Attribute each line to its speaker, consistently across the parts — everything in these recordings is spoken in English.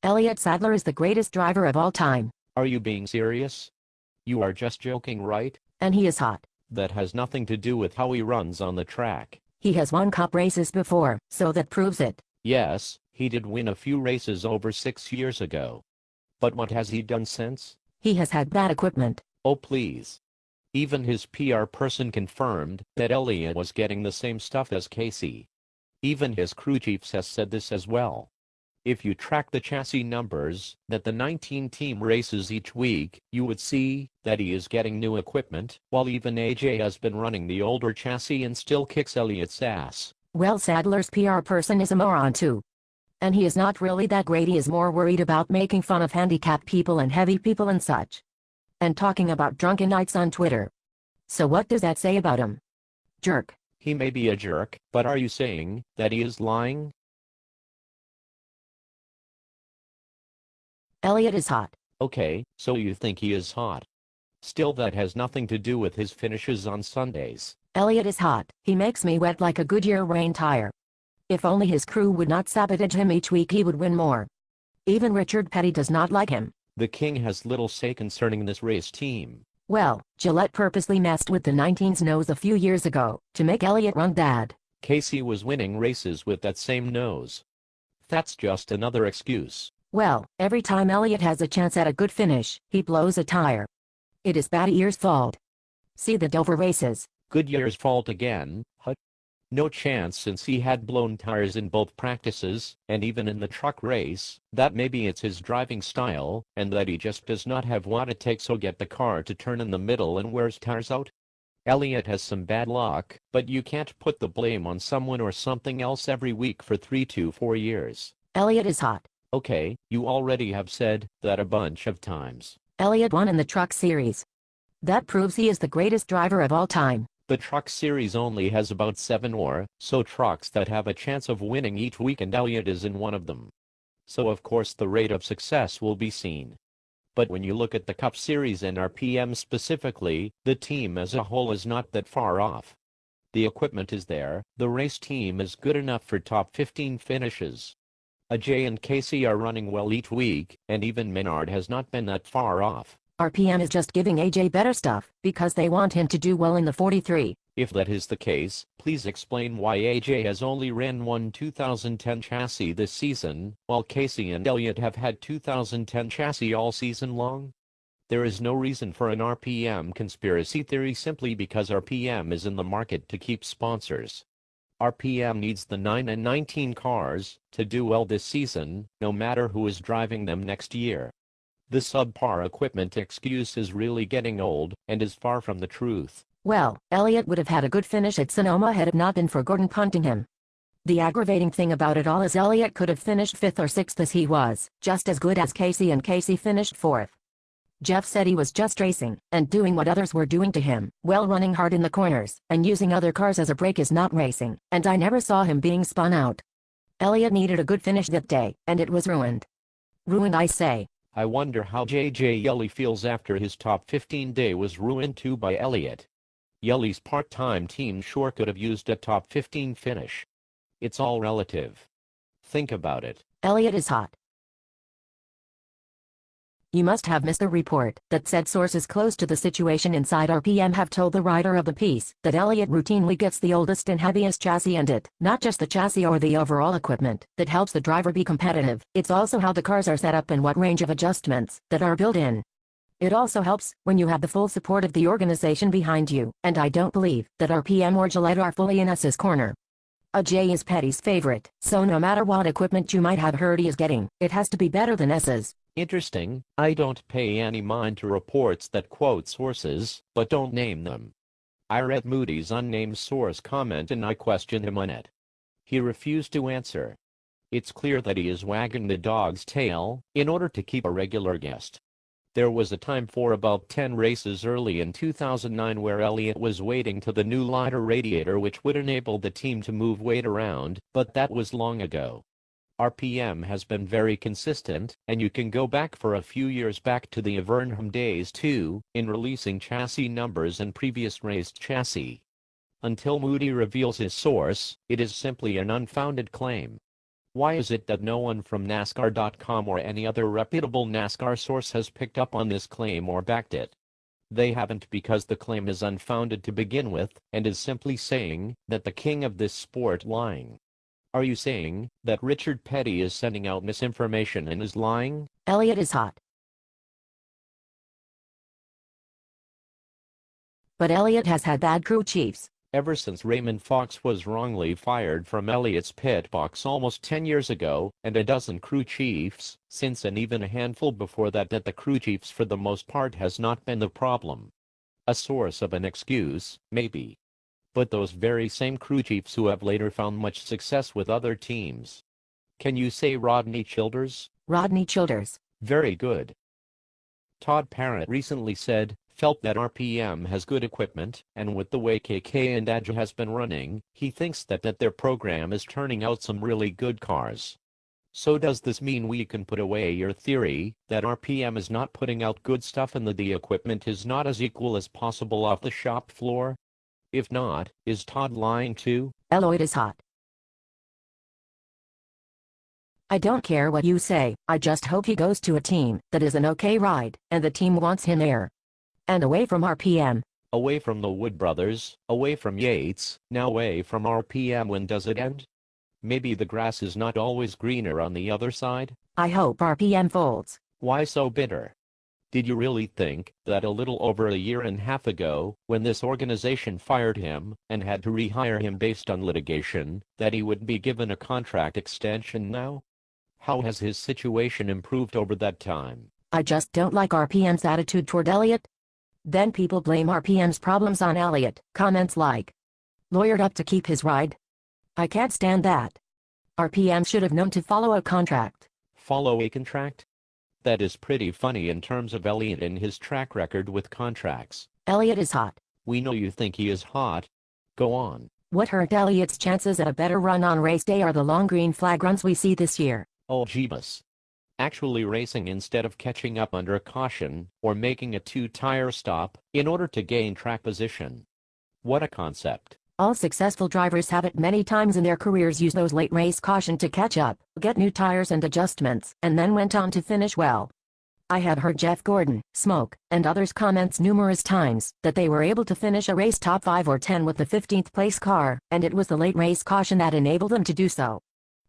Speaker 1: Elliott Sadler is the greatest driver of all time.
Speaker 2: Are you being serious? You are just joking, right?
Speaker 1: And he is hot.
Speaker 2: That has nothing to do with how he runs on the track.
Speaker 1: He has won cup races before, so that proves it.
Speaker 2: Yes, he did win a few races over 6 years ago. But what has he done since?
Speaker 1: He has had bad equipment.
Speaker 2: Oh please. Even his PR person confirmed that Elliott was getting the same stuff as Casey. Even his crew chiefs has said this as well. If you track the chassis numbers that the 19 team races each week, you would see that he is getting new equipment, while even AJ has been running the older chassis and still kicks Elliott's ass.
Speaker 1: Well, Sadler's PR person is a moron too. And he is not really that great. He is more worried about making fun of handicapped people and heavy people and such. And talking about drunken nights on Twitter. So what does that say about him? Jerk.
Speaker 2: He may be a jerk, but are you saying that he is lying?
Speaker 1: Elliott is hot.
Speaker 2: Okay, so you think he is hot. Still, that has nothing to do with his finishes on Sundays.
Speaker 1: Elliott is hot. He makes me wet like a Goodyear rain tire. If only his crew would not sabotage him each week, he would win more. Even Richard Petty does not like him.
Speaker 2: The king has little say concerning this race team.
Speaker 1: Well, Gillette purposely messed with the 19's nose a few years ago to make Elliott run bad.
Speaker 2: Casey was winning races with that same nose. That's just another excuse.
Speaker 1: Well, every time Elliott has a chance at a good finish, he blows a tire. It is Goodyear's fault. See the Dover races.
Speaker 2: Goodyear's fault again, huh? No chance, since he had blown tires in both practices, and even in the truck race. That maybe it's his driving style, and that he just does not have what it takes to get the car to turn in the middle and wears tires out. Elliott has some bad luck, but you can't put the blame on someone or something else every week for 3 to 4 years.
Speaker 1: Elliott is hot.
Speaker 2: Okay, you already have said that a bunch of times.
Speaker 1: Elliott won in the Truck Series. That proves he is the greatest driver of all time.
Speaker 2: The Truck Series only has about 7 or so trucks that have a chance of winning each week, and Elliott is in one of them. So of course the rate of success will be seen. But when you look at the Cup Series and RPM specifically, the team as a whole is not that far off. The equipment is there, the race team is good enough for top 15 finishes. AJ and Casey are running well each week, and even Menard has not been that far off.
Speaker 1: RPM is just giving AJ better stuff, because they want him to do well in the 43.
Speaker 2: If that is the case, please explain why AJ has only ran one 2010 chassis this season, while Casey and Elliott have had 2010 chassis all season long? There is no reason for an RPM conspiracy theory simply because RPM is in the market to keep sponsors. RPM needs the 9 and 19 cars to do well this season, no matter who is driving them next year. The subpar equipment excuse is really getting old and is far from the truth.
Speaker 1: Well, Elliott would have had a good finish at Sonoma had it not been for Gordon punting him. The aggravating thing about it all is Elliott could have finished 5th or 6th as he was, just as good as Casey, and Casey finished 4th. Jeff said he was just racing, and doing what others were doing to him, well, running hard in the corners, and using other cars as a brake is not racing, and I never saw him being spun out. Elliott needed a good finish that day, and it was ruined. Ruined, I say.
Speaker 2: I wonder how JJ Yelly feels after his top 15 day was ruined too by Elliott. Yelly's part-time team sure could have used a top 15 finish. It's all relative. Think about it.
Speaker 1: Elliott is hot. You must have missed the report that said sources close to the situation inside RPM have told the writer of the piece that Elliott routinely gets the oldest and heaviest chassis, and it, not just the chassis or the overall equipment, that helps the driver be competitive. It's also how the cars are set up and what range of adjustments that are built in. It also helps when you have the full support of the organization behind you, and I don't believe that RPM or Gillette are fully in S's corner. AJ is Petty's favorite, so no matter what equipment you might have heard he is getting, it has to be better than S's.
Speaker 2: Interesting. I don't pay any mind to reports that quote sources, but don't name them. I read Moody's unnamed source comment and I questioned him on it. He refused to answer. It's clear that he is wagging the dog's tail in order to keep a regular guest. There was a time for about 10 races early in 2009 where Elliott was waiting to the new lighter radiator which would enable the team to move weight around, but that was long ago. RPM has been very consistent, and you can go back for a few years back to the Avernham days too, in releasing chassis numbers and previous raced chassis. Until Moody reveals his source, it is simply an unfounded claim. Why is it that no one from NASCAR.com or any other reputable NASCAR source has picked up on this claim or backed it? They haven't, because the claim is unfounded to begin with and is simply saying that the king of this sport lying. Are you saying that Richard Petty is sending out misinformation and is lying?
Speaker 1: Elliott is hot. But Elliott has had bad crew chiefs.
Speaker 2: Ever since Raymond Fox was wrongly fired from Elliott's pit box almost 10 years ago, and a dozen crew chiefs since, and even a handful before that the crew chiefs for the most part has not been the problem. A source of an excuse, maybe. But those very same crew chiefs who have later found much success with other teams. Can you say Rodney Childers?
Speaker 1: Rodney Childers.
Speaker 2: Very good. Todd Parrott recently felt that RPM has good equipment, and with the way KK and Adja has been running, he thinks that their program is turning out some really good cars. So does this mean we can put away your theory that RPM is not putting out good stuff and that the equipment is not as equal as possible off the shop floor? If not, is Todd lying too?
Speaker 1: Elliott is hot. I don't care what you say, I just hope he goes to a team that is an okay ride, and the team wants him there. And away from RPM.
Speaker 2: Away from the Wood brothers, away from Yates, now away from RPM. When does it end? Maybe the grass is not always greener on the other side?
Speaker 1: I hope RPM folds.
Speaker 2: Why so bitter? Did you really think that a little over a year and a half ago, when this organization fired him and had to rehire him based on litigation, that he would be given a contract extension now? How has his situation improved over that time?
Speaker 1: I just don't like RPM's attitude toward Elliott. Then people blame RPM's problems on Elliott. Comments like, lawyered up to keep his ride. I can't stand that. RPM should have known to follow a contract.
Speaker 2: Follow a contract? That is pretty funny in terms of Elliott and his track record with contracts.
Speaker 1: Elliott is hot.
Speaker 2: We know you think he is hot. Go on.
Speaker 1: What hurt Elliott's chances at a better run on race day are the long green flag runs we see this year.
Speaker 2: Oh Jeebus. Actually racing instead of catching up under caution, or making a two-tire stop, in order to gain track position. What a concept.
Speaker 1: All successful drivers have it many times in their careers, use those late race caution to catch up, get new tires and adjustments, and then went on to finish well. I have heard Jeff Gordon, Smoke, and others comments numerous times that they were able to finish a race top 5 or 10 with the 15th place car, and it was the late race caution that enabled them to do so.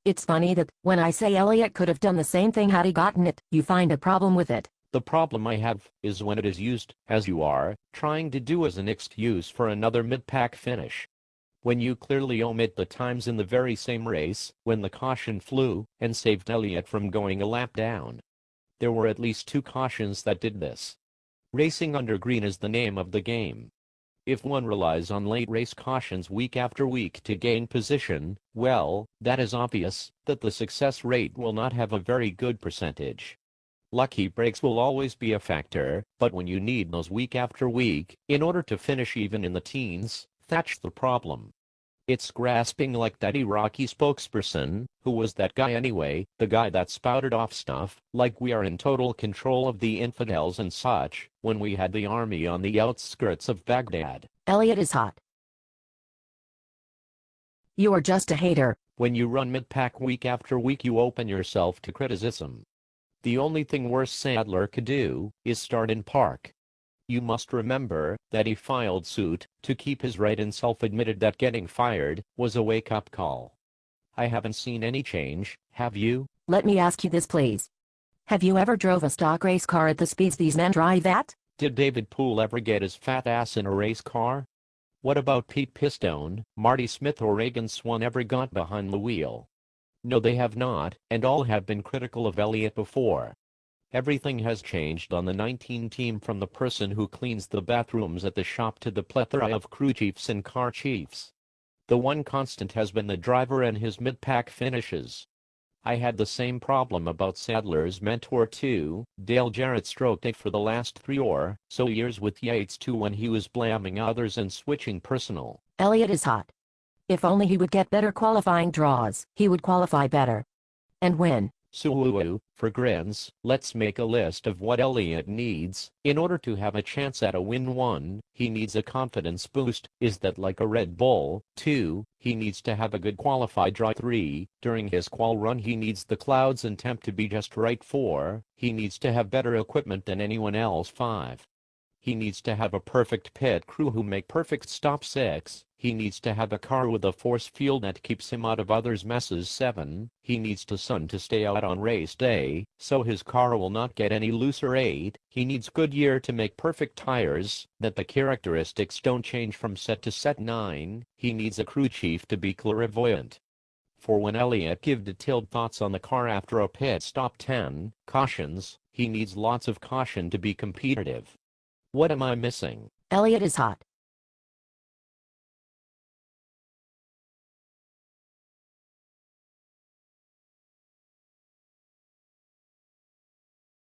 Speaker 1: It's funny that, when I say Elliott could have done the same thing had he gotten it, you find a problem with it.
Speaker 2: The problem I have is when it is used, as you are trying to do, as an excuse for another mid-pack finish. When you clearly omit the times in the very same race, when the caution flew, and saved Elliott from going a lap down. There were at least 2 cautions that did this. Racing under green is the name of the game. If one relies on late race cautions week after week to gain position, well, that is obvious that the success rate will not have a very good percentage. Lucky breaks will always be a factor, but when you need those week after week, in order to finish even in the teens, that's the problem. It's grasping like that Iraqi spokesperson, who was that guy anyway, the guy that spouted off stuff, like we are in total control of the infidels and such, when we had the army on the outskirts of Baghdad.
Speaker 1: Elliott is hot. You are just a hater.
Speaker 2: When you run mid-pack week after week, you open yourself to criticism. The only thing worse Sadler could do is start in park. You must remember that he filed suit to keep his right and self-admitted that getting fired was a wake-up call. I haven't seen any change, have you?
Speaker 1: Let me ask you this please. Have you ever drove a stock race car at the speeds these men drive at?
Speaker 2: Did David Poole ever get his fat ass in a race car? What about Pete Pistone, Marty Smith, or Reagan Swan ever got behind the wheel? No, they have not, and all have been critical of Elliott before. Everything has changed on the 19 team, from the person who cleans the bathrooms at the shop to the plethora of crew chiefs and car chiefs. The one constant has been the driver and his mid-pack finishes. I had the same problem about Sadler's mentor too. Dale Jarrett stroked it for the last 3 or so years with Yates too, when he was blaming others and switching personal.
Speaker 1: Elliott is hot. If only he would get better qualifying draws, he would qualify better. And win.
Speaker 2: So for grins, let's make a list of what Elliott needs. In order to have a chance at a win 1, he needs a confidence boost. Is that like a Red Bull? 2, he needs to have a good qualified dry. 3, during his qual run he needs the clouds and temp to be just right. 4, he needs to have better equipment than anyone else. 5, he needs to have a perfect pit crew who make perfect stops. 6, he needs to have a car with a force field that keeps him out of others' messes. 7, he needs the sun to stay out on race day, so his car will not get any looser. 8, he needs Goodyear to make perfect tires, that the characteristics don't change from set to set. 9, he needs a crew chief to be clairvoyant. For when Elliott give detailed thoughts on the car after a pit stop. 10, cautions, he needs lots of caution to be competitive. What am I missing?
Speaker 1: Elliott is hot.